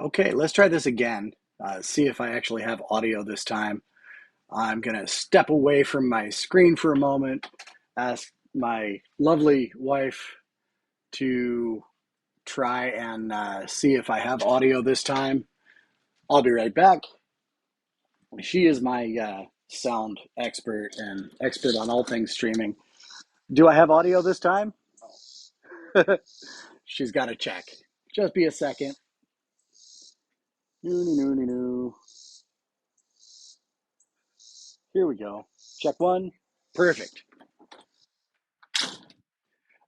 Okay, let's try this again. See if I actually have audio this time. I'm going to step away from my screen for a moment, ask my lovely wife to try and see if I have audio this time. I'll be right back. She is my sound expert and expert on all things streaming. Do I have audio this time? She's got to check. Just be a second. No. Here we go. Check one. Perfect.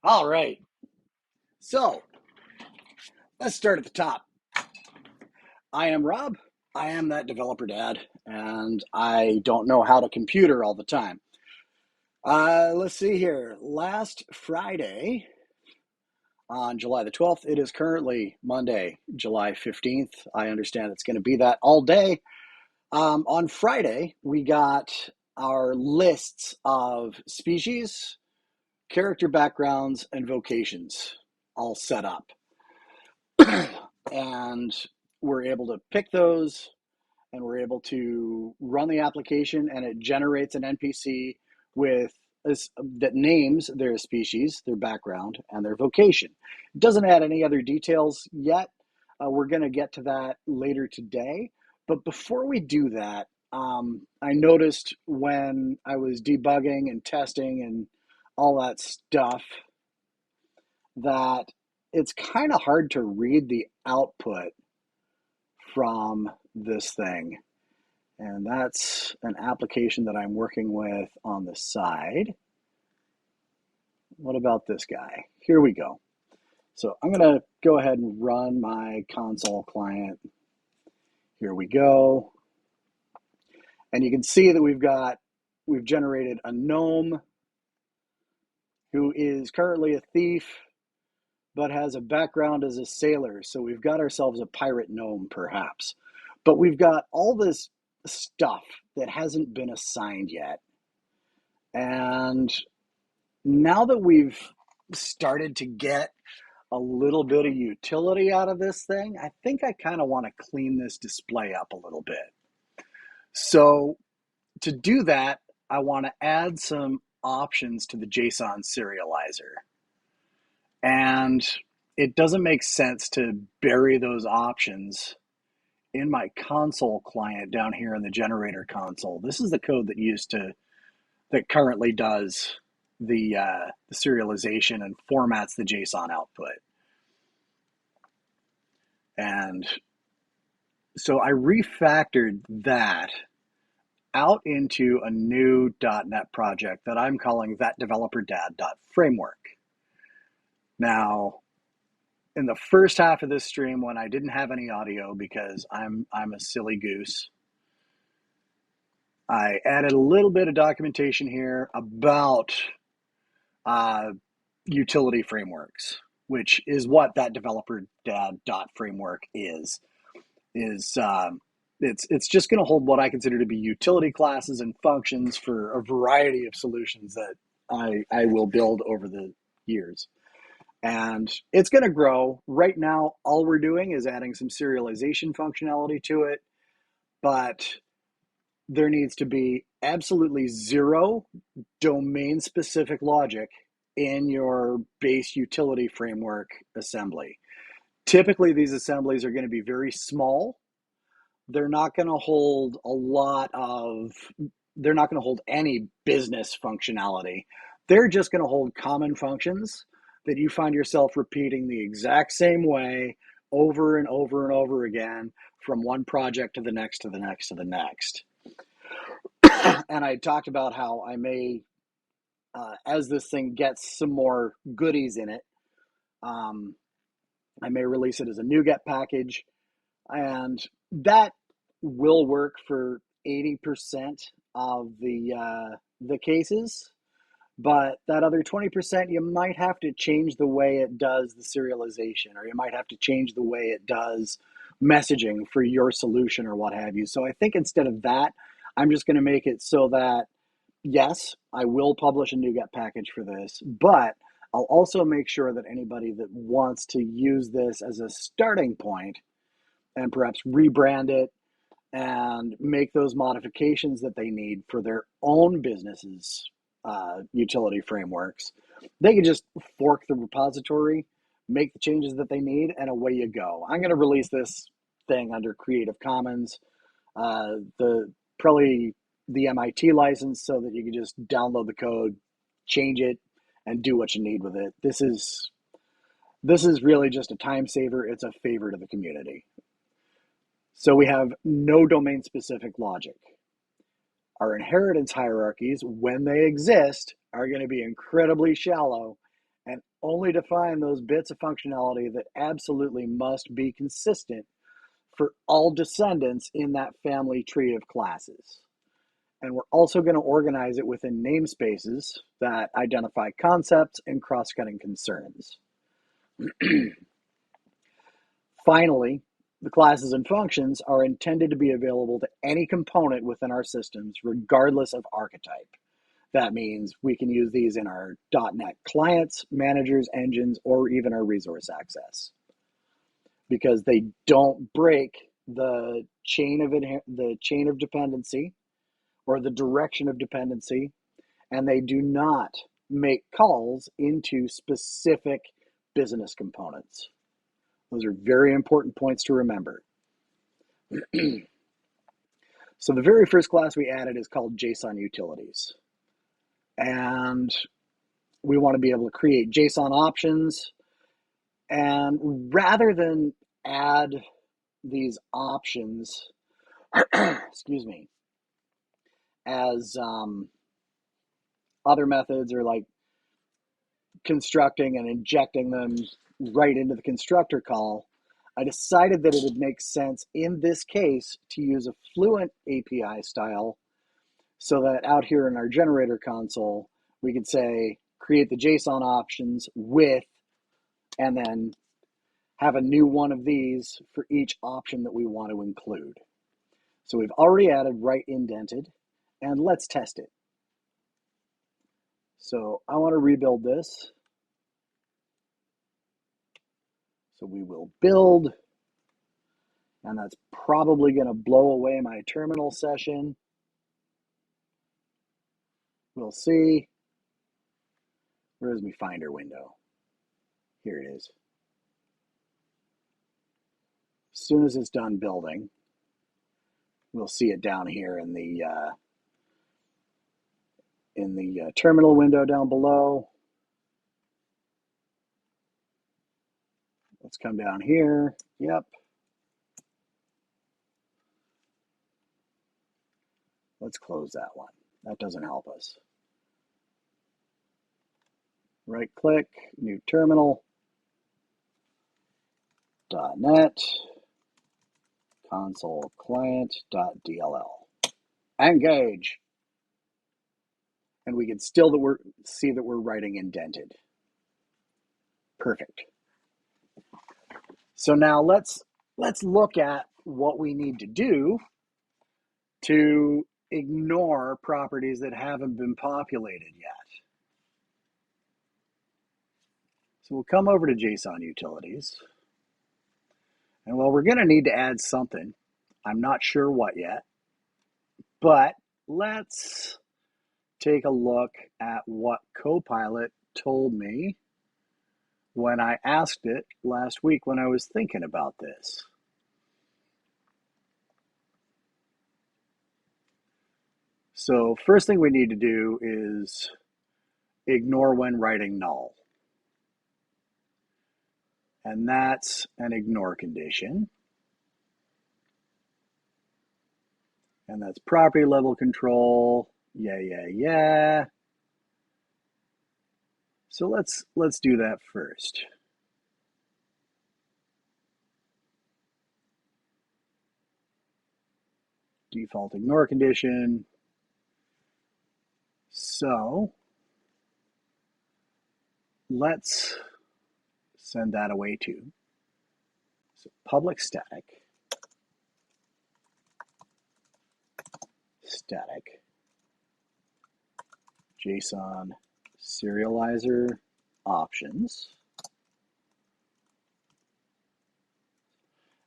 All right. So let's start at the top. I am Rob. I am that developer dad, and I don't know how to computer all the time. Let's see here. Last Friday, on July the 12th, it is currently Monday, July 15th. I understand it's going to be that all day. On Friday, we got our lists of species, character backgrounds, and vocations all set up. And we're able to pick those, and we're able to run the application, and it generates an NPC with that names their species, their background, and their vocation. It doesn't add any other details yet. We're going to get to that later today. But before we do that, I noticed when I was debugging and testing and all that stuff that it's kind of hard to read the output from this thing. And that's an application that I'm working with on the side. What about this guy? Here we go. So I'm going to go ahead and run my console client. Here we go. And you can see that we've generated a gnome who is currently a thief, but has a background as a sailor. So we've got ourselves a pirate gnome, perhaps. But we've got all this stuff that hasn't been assigned yet. And now that we've started to get a little bit of utility out of this thing, I think I kind of want to clean this display up a little bit. So to do that, I want to add some options to the JSON serializer. And it doesn't make sense to bury those options in my console client down here in the generator console. This is the code that currently does the serialization and formats the JSON output. And so I refactored that out into a new dotNet project that I'm calling thatdeveloperdad.framework. Now, in the first half of this stream, when I didn't have any audio because I'm a silly goose, I added a little bit of documentation here about utility frameworks, which is what that developerdad.framework is. It's just going to hold what I consider to be utility classes and functions for a variety of solutions that I will build over the years. And it's going to grow. Right now, all we're doing is adding some serialization functionality to it, but there needs to be absolutely zero domain-specific logic in your base utility framework assembly. Typically, these assemblies are going to be very small. They're not going to hold they're not going to hold any business functionality. They're just going to hold common functions that you find yourself repeating the exact same way over and over and over again from one project to the next to the next to the next. And I talked about how I may, as this thing gets some more goodies in it, I may release it as a NuGet package, and that will work for 80% of the cases. But that other 20%, you might have to change the way it does the serialization, or you might have to change the way it does messaging for your solution or what have you. So I think instead of that, I'm just going to make it so that, yes, I will publish a NuGet package for this, but I'll also make sure that anybody that wants to use this as a starting point and perhaps rebrand it and make those modifications that they need for their own businesses' utility frameworks, they can just fork the repository, make the changes that they need, and away you go. I'm going to release this thing under Creative Commons, probably the MIT license, so that you can just download the code, change it, and do what you need with it. This is really just a time saver. It's a favor to the community. So we have no domain-specific logic. Our inheritance hierarchies, when they exist, are going to be incredibly shallow and only define those bits of functionality that absolutely must be consistent for all descendants in that family tree of classes. And we're also going to organize it within namespaces that identify concepts and cross-cutting concerns. Finally, the classes and functions are intended to be available to any component within our systems, regardless of archetype. That means we can use these in our dotNet clients, managers, engines, or even our resource access, because they don't break the chain of dependency or the direction of dependency, and they do not make calls into specific business components. Those are very important points to remember. So the very first class we added is called JSON utilities. And we want to be able to create JSON options. And rather than add these options, excuse me, as other methods, or like constructing and injecting them right into the constructor call, I decided that it would make sense in this case to use a Fluent API style, so that out here in our generator console, we could say, create the JSON options with, and then have a new one of these for each option that we want to include. So we've already added right indented, and let's test it. So I want to rebuild this. So we will build, and that's probably going to blow away my terminal session. We'll see. Where's my Finder window? Here it is. As soon as it's done building, we'll see it down here in the terminal window down below. Let's come down here. Yep. Let's close that one. That doesn't help us. Right click, new terminal, .NET, console client.dll. Engage. And we can still see that we're writing indented. Perfect. So now let's look at what we need to do to ignore properties that haven't been populated yet. So we'll come over to JSON utilities. And well, we're going to need to add something. I'm not sure what yet, but let's take a look at what Copilot told me when I asked it last week when I was thinking about this. So first thing we need to do is ignore when writing null. And that's an ignore condition. And that's property level control. Yeah. So let's do that first. Default ignore condition. So let's send that away too. So public static JSON serializer options.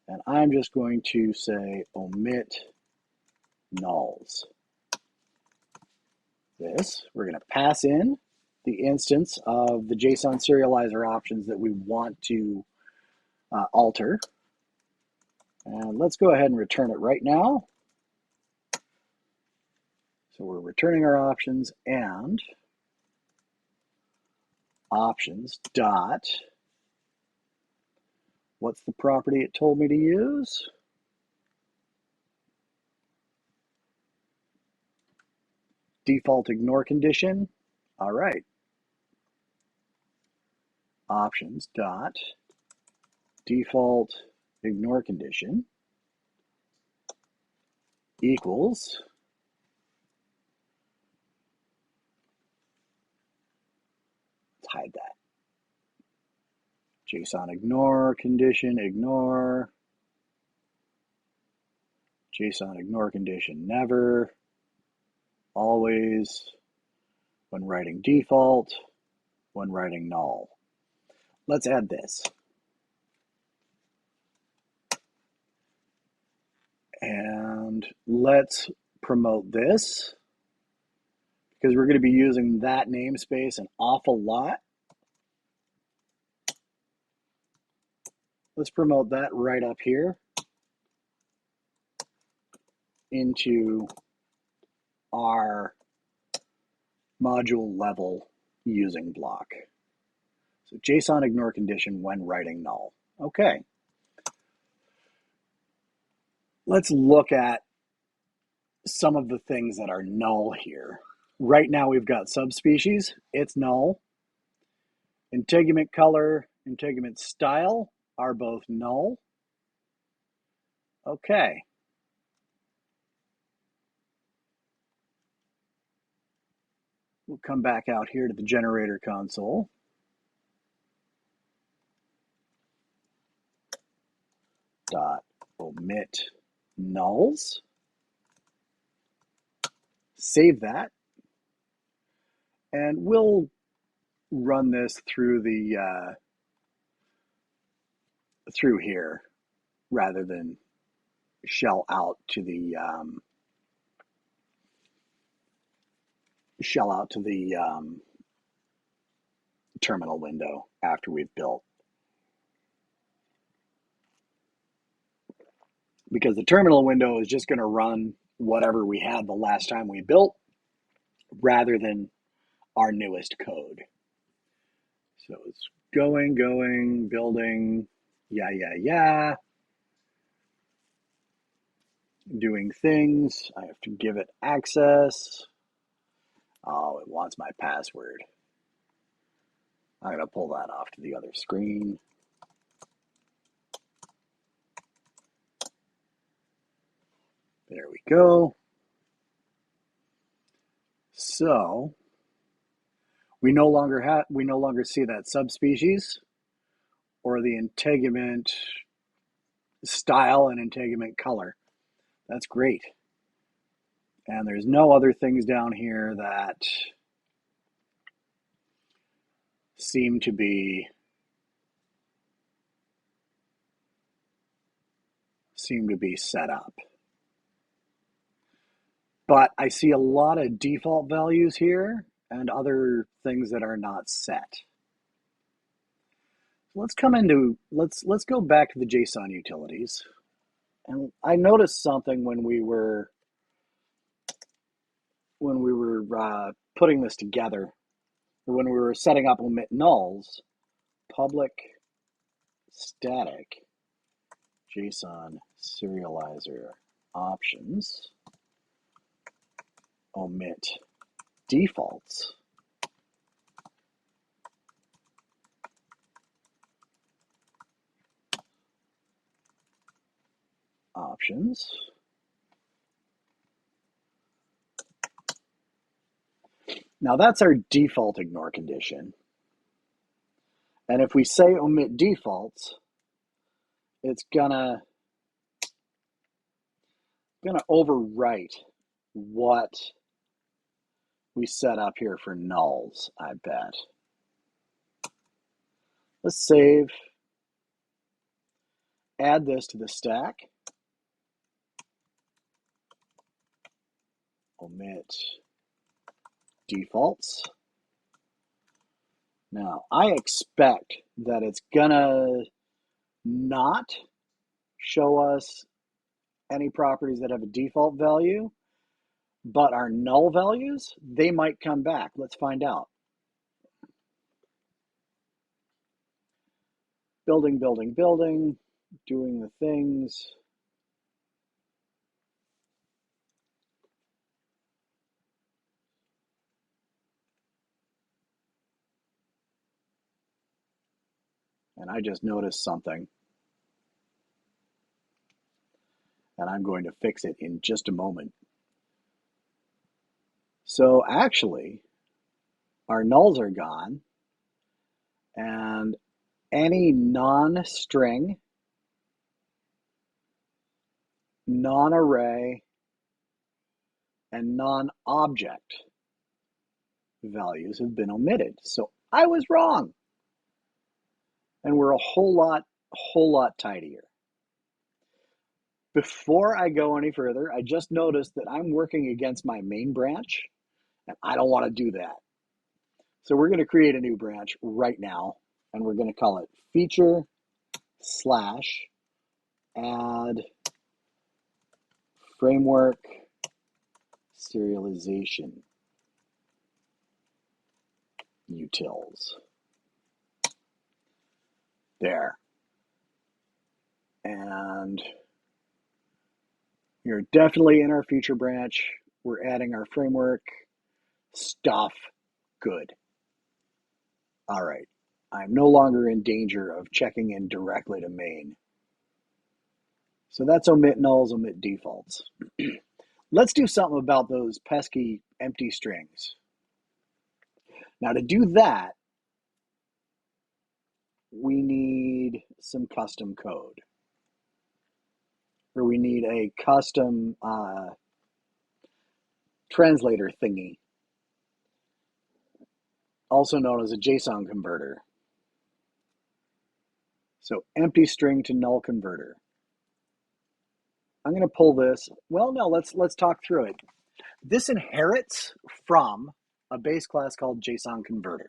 And I'm just going to say omit nulls. We're going to pass in the instance of the JSON serializer options that we want to alter. And let's go ahead and return it right now. So we're returning our options, and options dot, what's the property it told me to use? Default ignore condition. All right. Options dot default ignore condition equals, let's hide that. JSON ignore condition ignore. JSON ignore condition never. Always. When writing default. When writing null. Let's add this. And let's promote this, because we're going to be using that namespace an awful lot. Let's promote that right up here into our module level using block. So JSON ignore condition when writing null. Okay. Let's look at some of the things that are null here. Right now we've got subspecies, it's null. Integument color, integument style are both null. Okay. We'll come back out here to the generator console. Dot omit nulls. Save that. And we'll run this through the through here rather than shell out to the terminal window after we've built. Because the terminal window is just going to run whatever we had the last time we built rather than our newest code. So it's going, building, yeah. Doing things. I have to give it access. Oh, it wants my password. I'm going to pull that off to the other screen. There we go. So we no longer see that subspecies or the integument style and integument color. That's great. And there's no other things down here that seem to be set up. But I see a lot of default values here and other things that are not set. Let's go back to the JSON utilities. And I noticed something when we were putting this together, when we were setting up omit nulls, public static JSON serializer options omit defaults. Options. Now that's our default ignore condition. And if we say omit defaults, it's gonna overwrite what we set up here for nulls, I bet. Let's save. add this to the stack. Omit defaults. Now, I expect that it's gonna not show us any properties that have a default value, but our null values, they might come back. Let's find out. Building, building, building, doing the things. And I just noticed something. And I'm going to fix it in just a moment. So actually, our nulls are gone, and any non-string, non-array, and non-object values have been omitted. So I was wrong. And we're a whole lot tidier. Before I go any further, I just noticed that I'm working against my main branch, and I don't want to do that. So we're going to create a new branch right now, and we're going to call it feature slash add framework serialization utils. There. And you're definitely in our feature branch. We're adding our framework stuff. Good. All right. I'm no longer in danger of checking in directly to main. So that's omit nulls, omit defaults. Let's do something about those pesky empty strings. Now to do that, we need some custom code. Or we need a custom translator thingy, also known as a JSON converter. So empty string to null converter. I'm going to pull this. Well, no, let's talk through it. This inherits from a base class called JSON converter.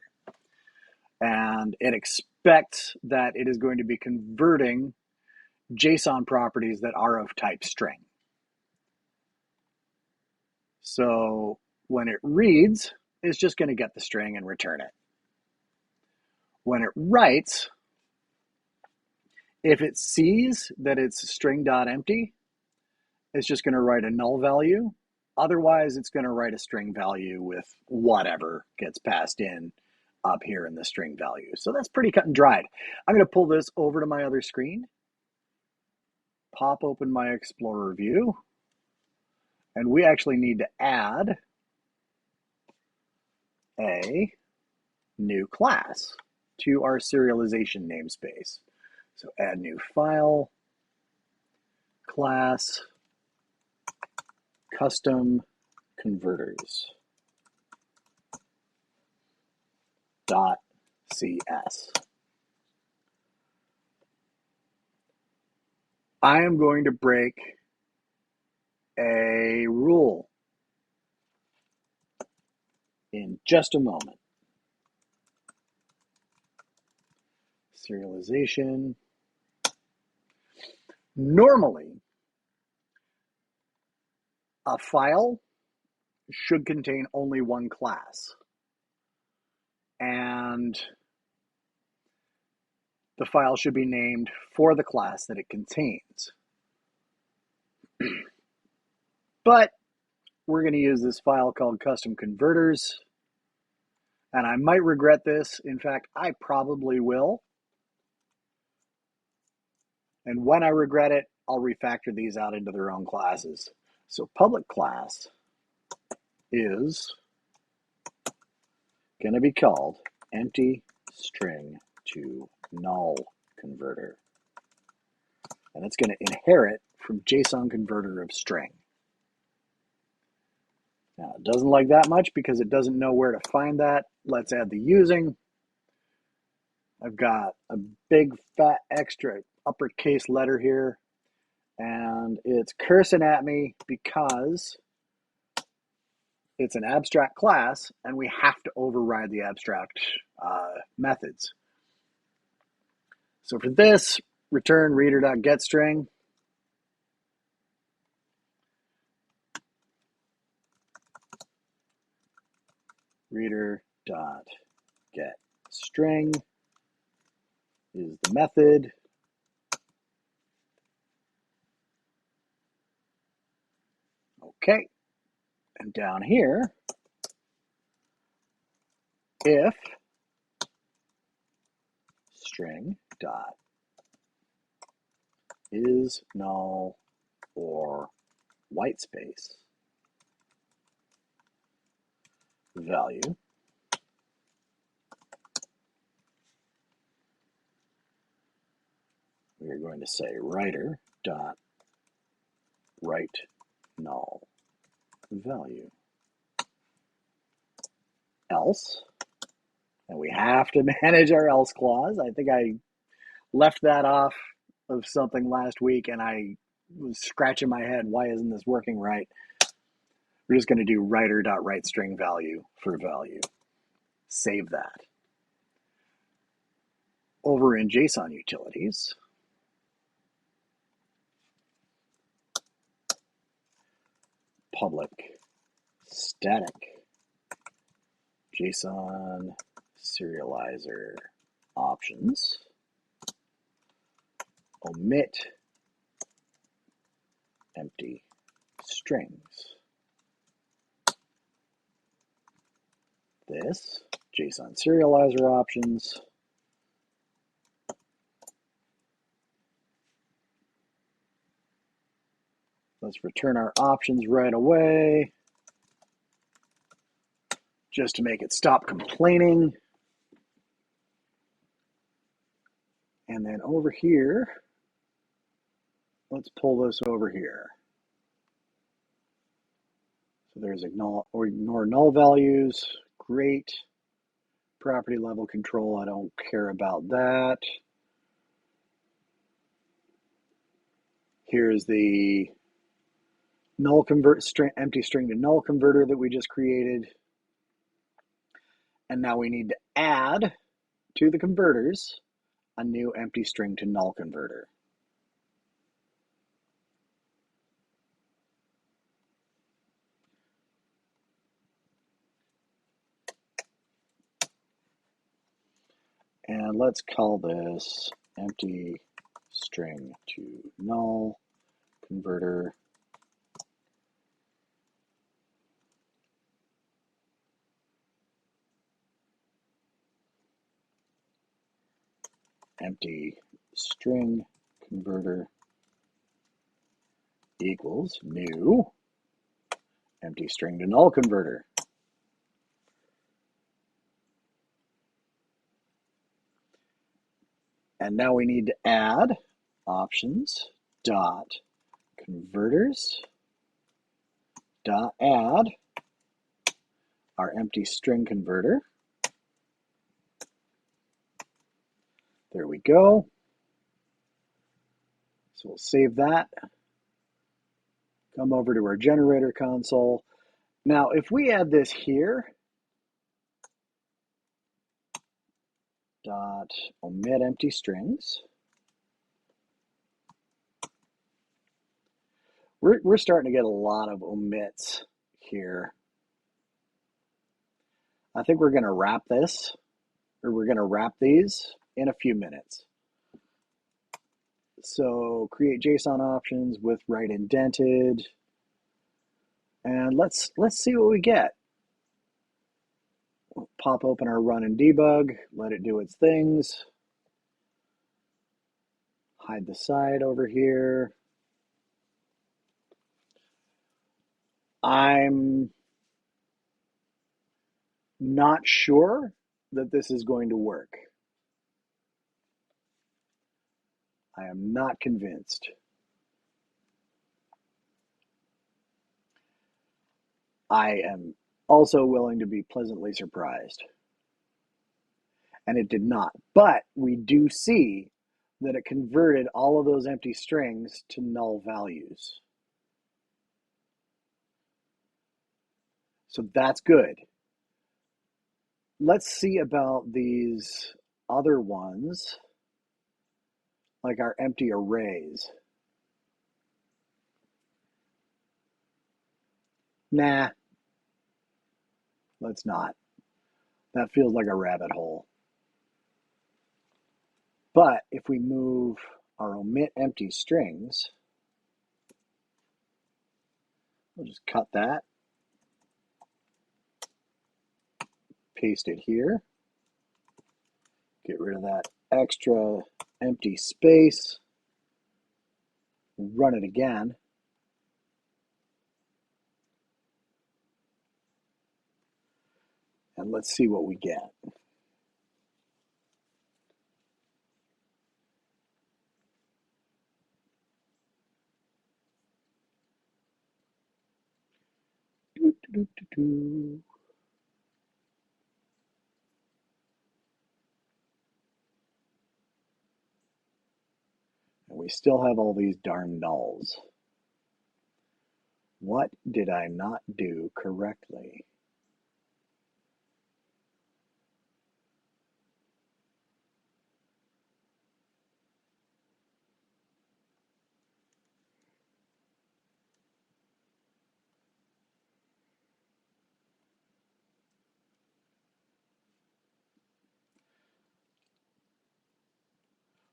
And it expects that it is going to be converting JSON properties that are of type string. So when it reads, it's just going to get the string and return it. When it writes, if it sees that it's string.empty, it's just going to write a null value. Otherwise, it's going to write a string value with whatever gets passed in up here in the string value. So that's pretty cut and dried. I'm going to pull this over to my other screen, pop open my Explorer view, and we actually need to add a new class to our serialization namespace. So add new file, class, custom converters .cs. I am going to break a rule in just a moment. Serialization. Normally, a file should contain only one class. And the file should be named for the class that it contains. But we're going to use this file called custom converters. And I might regret this. In fact, I probably will. And when I regret it, I'll refactor these out into their own classes. So public class is going to be called empty string to null converter. And it's going to inherit from JSON converter of string. Now, it doesn't like that much because it doesn't know where to find that. Let's add the using. I've got a big fat extra uppercase letter here, and it's cursing at me because it's an abstract class and we have to override the abstract methods. So for this, return reader.getString. Reader.getString is the method. Okay, and down here, if string dot is null or white space value, we are going to say writer dot write null value. Else, and we have to manage our else clause. I think I left that off of something last week and I was scratching my head, why isn't this working right? We're just going to do writer.writeString value for value. Save that. Over in JSON utilities, public static JSON serializer options, omit empty strings. This JSON serializer options let's return our options right away just to make it stop complaining. And then over here, let's pull this over here. So there's ignore null values. Great. Property level control, I don't care about that. Here's the null convert string, empty string to null converter that we just created. And now we need to add to the converters a new empty string to null converter. And let's call this empty string to null converter. Empty string converter equals new empty string to null converter. And now we need to add options dot converters dot add our empty string converter. There we go. So we'll save that. Come over to our generator console. Now, if we add this here, dot omit empty strings, we're starting to get a lot of omits here. I think we're going to wrap this, or we're going to wrap these in a few minutes. So create JSON options with write indented, and let's see what we get. We'll pop open our run and debug, let it do its things. Hide the side over here. I'm not sure that this is going to work. I am not convinced. I am also willing to be pleasantly surprised. And it did not. But we do see that it converted all of those empty strings to null values. So that's good. Let's see about these other ones, like our empty arrays. Nah, let's not. That feels like a rabbit hole. But if we move our omit empty strings, we'll just cut that, paste it here, get rid of that extra empty space, run it again. And let's see what we get. And we still have all these darn nulls. What did I not do correctly?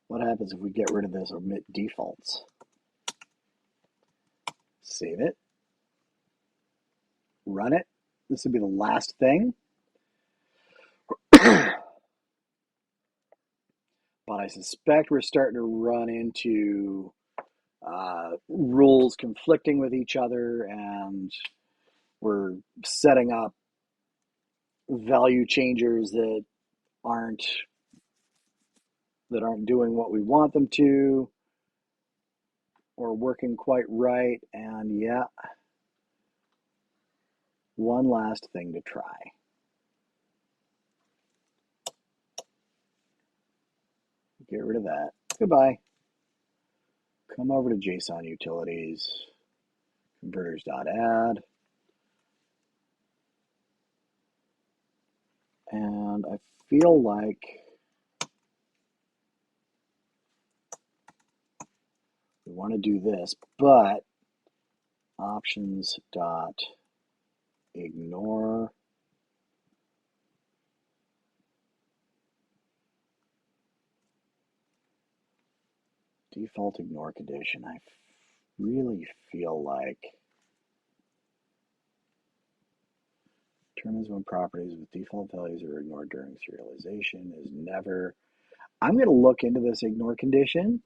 What happens if we get rid of this omit defaults? Save it. Run it. This would be the last thing. But I suspect we're starting to run into rules conflicting with each other, and we're setting up value changers that aren't doing what we want them to, or working quite right. And yeah, one last thing to try. Get rid of that. Goodbye. Come over to JSON utilities, converters.add. And I feel like we want to do this, but options.ignore default ignore condition. I really feel like determines when properties with default values are ignored during serialization is never. I'm going to look into this ignore condition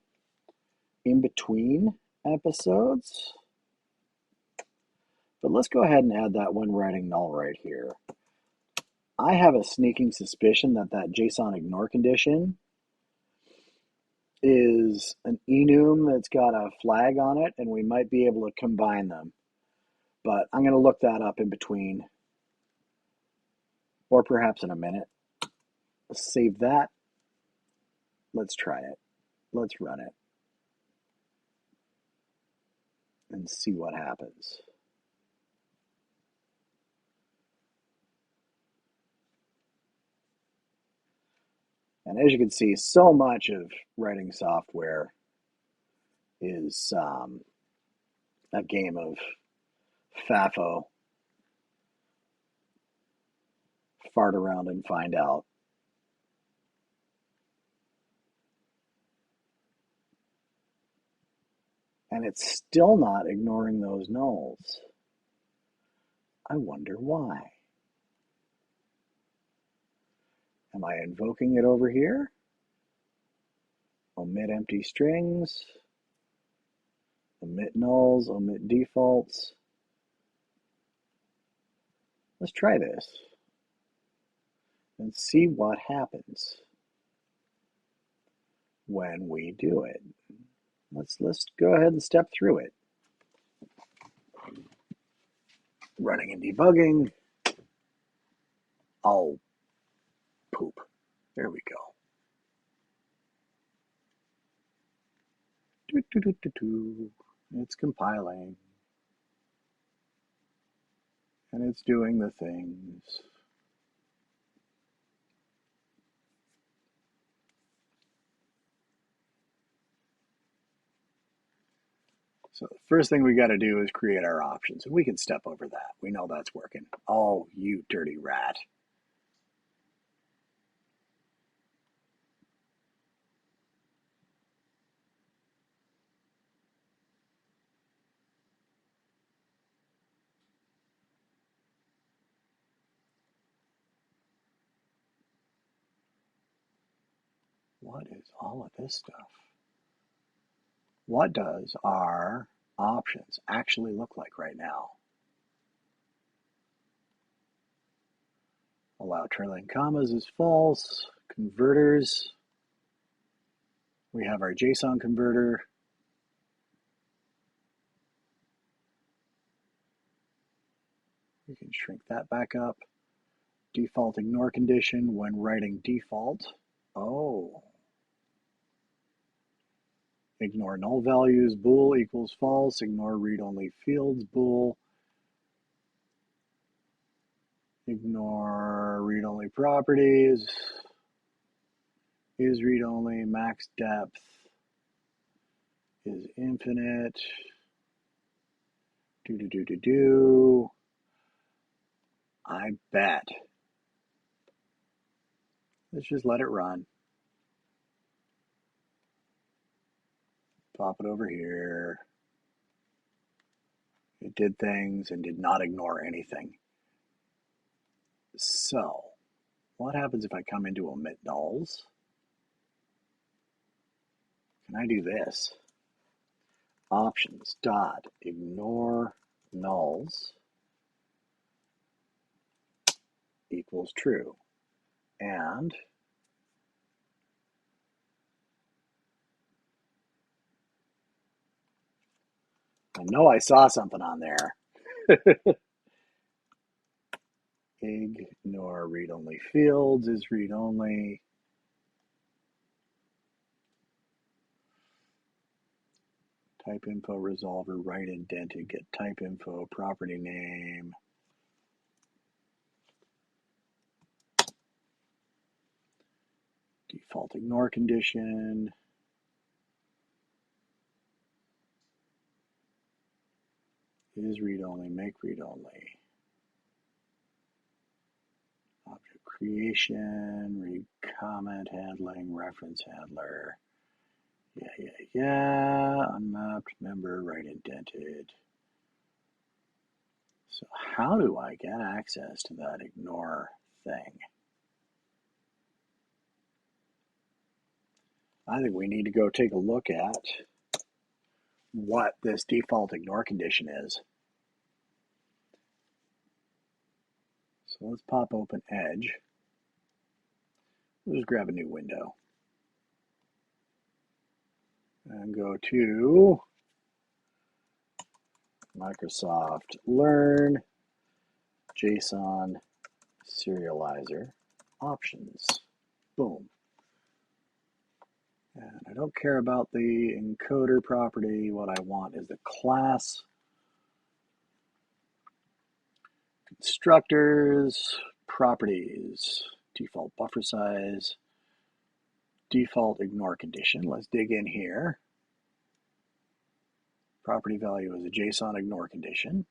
in between episodes, but let's go ahead and add that when writing null right here. I have a sneaking suspicion that that JSON ignore condition is an enum that's got a flag on it, and we might be able to combine them. But I'm going to look that up in between, or perhaps in a minute. Save that. Let's try it. Let's run it and see what happens. And as you can see, so much of writing software is a game of FAFO, fart around and find out. And it's still not ignoring those nulls. I wonder why. Am I invoking it over here? Omit empty strings, omit nulls, omit defaults. Let's try this and see what happens when we do it. Let's go ahead and step through it. Running and debugging. Oh, poop. There we go. It's compiling. And it's doing the things. So the first thing we got to do is create our options. And we can step over that. We know that's working. Oh, you dirty rat. What is all of this stuff? What does our options actually look like right now? Allow trailing commas is false. Converters. We have our JSON converter. We can shrink that back up. Default ignore condition when writing default. Oh. Ignore null values, bool equals false. Ignore read-only fields, bool. Ignore read-only properties. Is read-only, max depth is infinite. Do. I bet. Let's just let it run. Pop it over here. It did things and did not ignore anything. So, what happens if I come into omit nulls? Can I do this? Options dot ignore nulls equals true. And I know I saw something on there. Ignore read-only fields is read-only. Type info resolver, write indented, get type info, property name. Default ignore condition. Is read-only, make read-only. Object creation, read comment handling, reference handler. Yeah. Unmapped member, write indented. So how do I get access to that ignore thing? I think we need to go take a look at what this default ignore condition is. So let's pop open Edge. We'll just grab a new window and go to Microsoft Learn JSON Serializer Options. Boom. And I don't care about the encoder property. What I want is the class, constructors, properties, default buffer size, default ignore condition. Let's dig in here. Property value is a JSON ignore condition.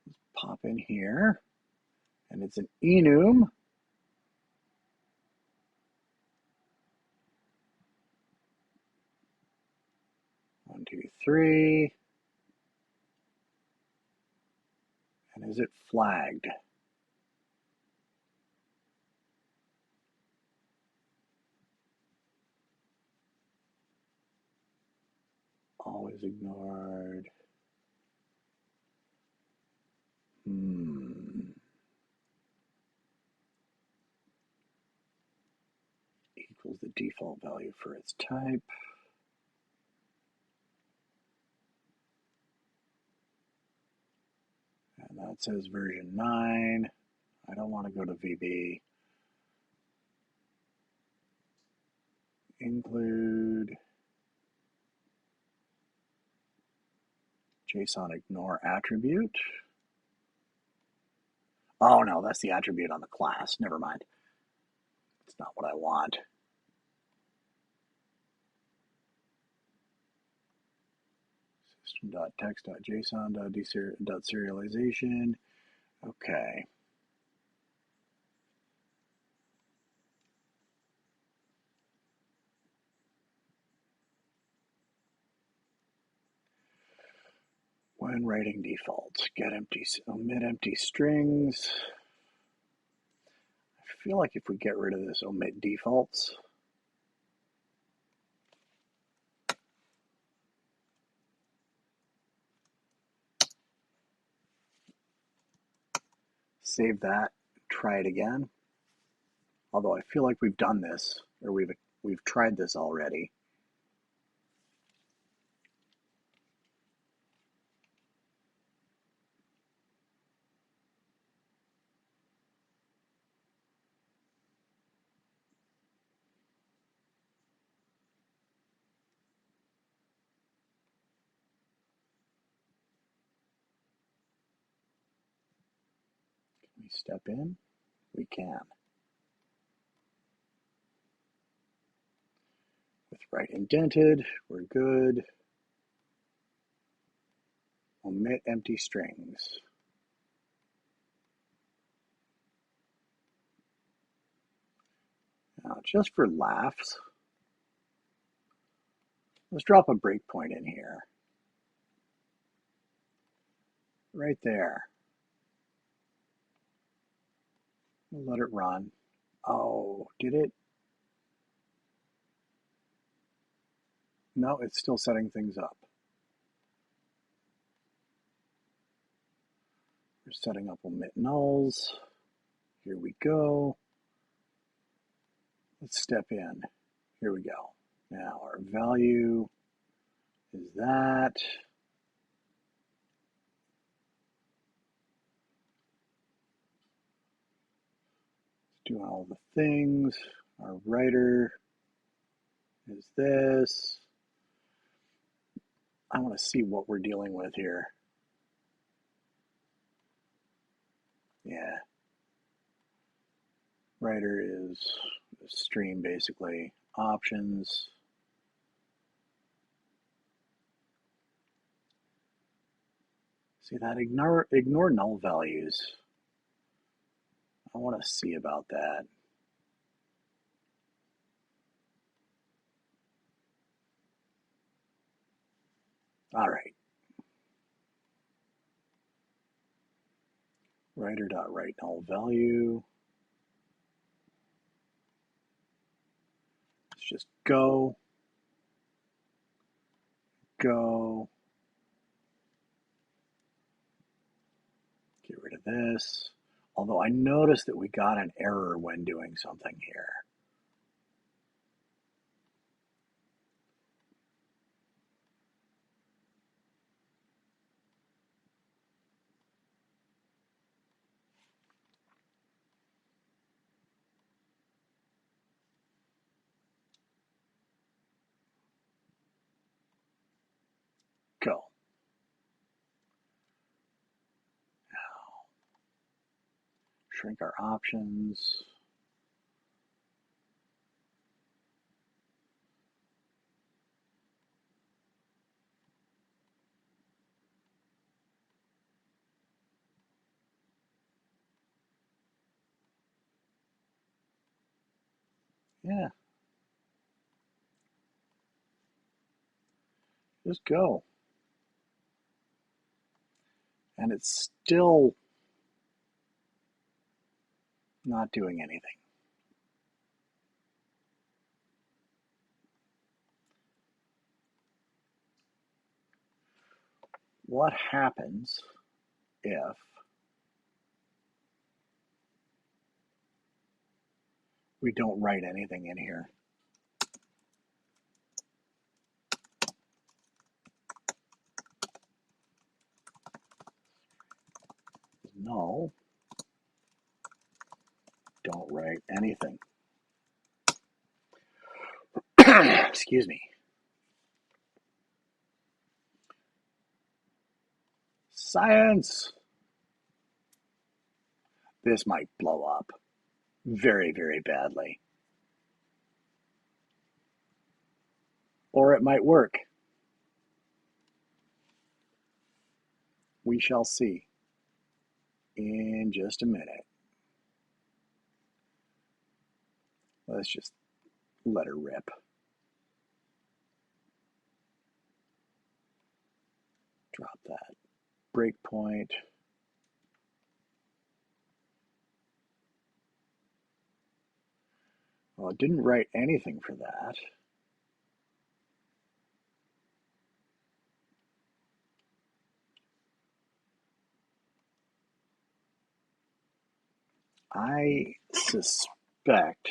Let's pop in here, and it's an enum. One, two, three. And is it flagged? Always ignored. Equals the default value for its type. And that says version 9. I don't want to go to VB. include JSON ignore attribute. Oh no, that's the attribute on the class. Never mind. It's not what I want. System.text.json.serialization. Okay. When writing defaults, get empty, omit empty strings. I feel like if we get rid of this omit defaults, save that, try it again. Although I feel like we've done this, or we've tried this already. Can we step in? We can. With right indented, we're good. Omit empty strings. Now, just for laughs, let's drop a breakpoint in here. Right there. We'll let it run. Oh, did it? No, it's still setting things up. We're setting up omit nulls. Here we go. Let's step in. Here we go. Now our value is that. Doing all the things. Our writer is this. I want to see what we're dealing with here. Yeah. Writer is stream basically. Options. See that? Ignore null values. I want to see about that. All right. Writer.write null value. Let's just go. Go. Get rid of this. Although I noticed that we got an error when doing something here. Go. Now, shrink our options. Yeah. Just go. And it's still not doing anything. What happens if we don't write anything in here? No, don't write anything. Excuse me. Science. This might blow up very, very badly. Or it might work. We shall see in just a minute. Let's just let her rip. Drop that breakpoint. Well, it didn't write anything for that. I suspect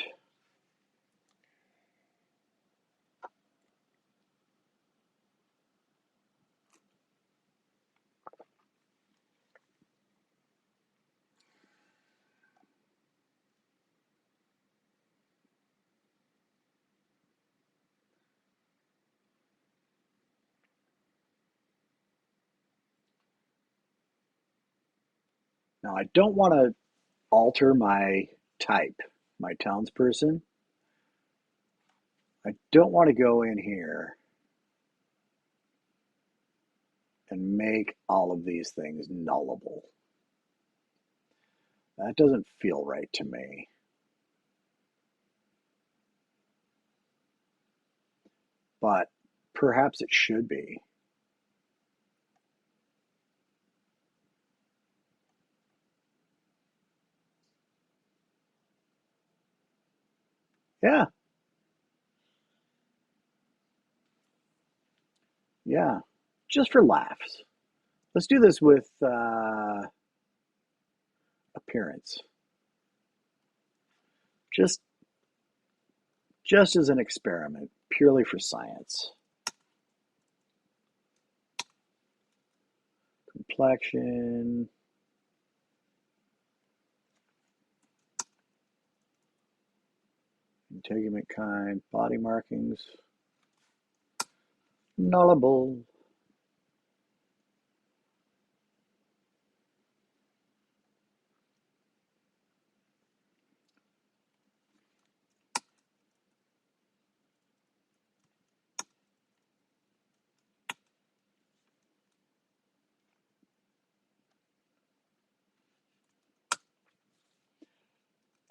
now I don't want to alter my type, my townsperson. I don't want to go in here and make all of these things nullable. That doesn't feel right to me. But perhaps it should be. Yeah. Yeah. Just for laughs. Let's do this with appearance. Just as an experiment, purely for science. Complexion. Integument kind, body markings. Nullable.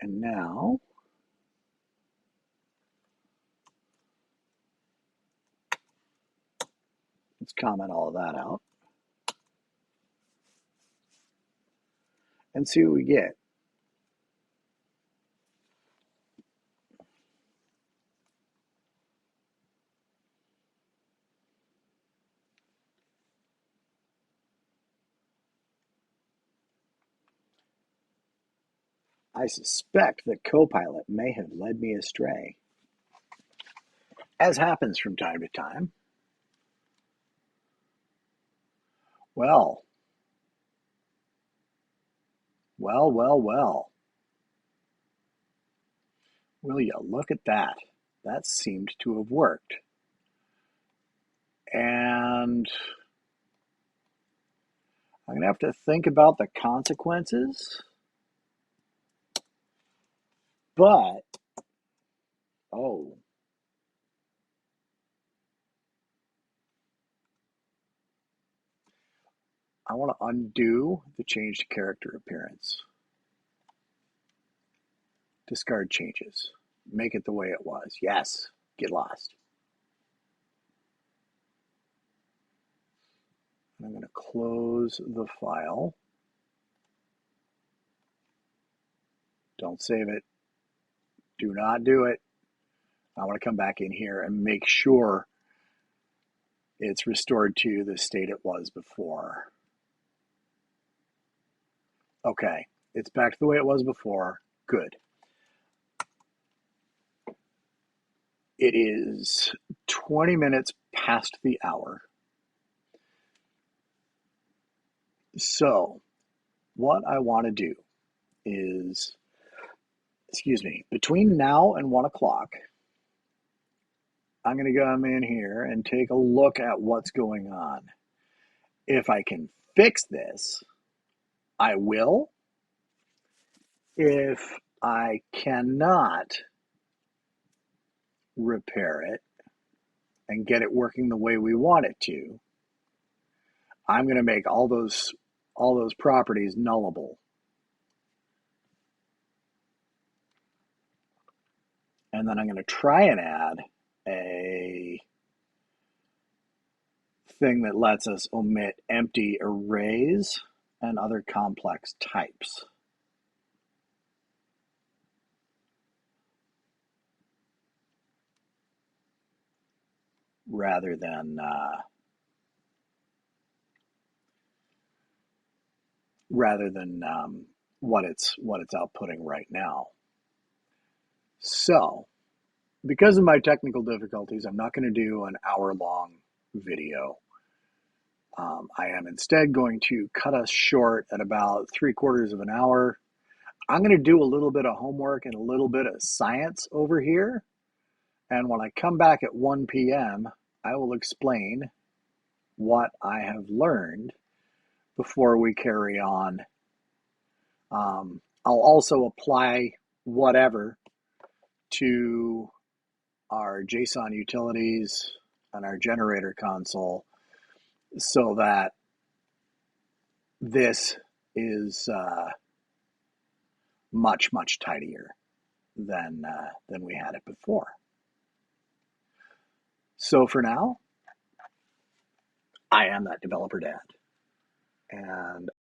And now let's comment all of that out and see what we get. I suspect that Copilot may have led me astray, as happens from time to time. Well. Will you look at that? That seemed to have worked. And I'm going to have to think about the consequences. But, oh, I want to undo the changed character appearance. Discard changes. Make it the way it was. Yes, get lost. I'm going to close the file. Don't save it. Do not do it. I want to come back in here and make sure it's restored to the state it was before. Okay, it's back to the way it was before. Good. It is 20 minutes past the hour. So what I want to do is, between now and 1 o'clock, I'm going to come in here and take a look at what's going on. If I can fix this, I will. If I cannot repair it and get it working the way we want it to, I'm going to make all those properties nullable. And then I'm going to try and add a thing that lets us omit empty arrays and other complex types. Rather than what it's outputting right now. So, because of my technical difficulties, I'm not going to do an hour-long video. I am instead going to cut us short at about 3/4 of an hour. I'm going to do a little bit of homework and a little bit of science over here. And when I come back at 1 p.m., I will explain what I have learned before we carry on. I'll also apply whatever to our JSON utilities and our generator console so that this is much, much tidier than we had it before. So for now, I am that developer dad, and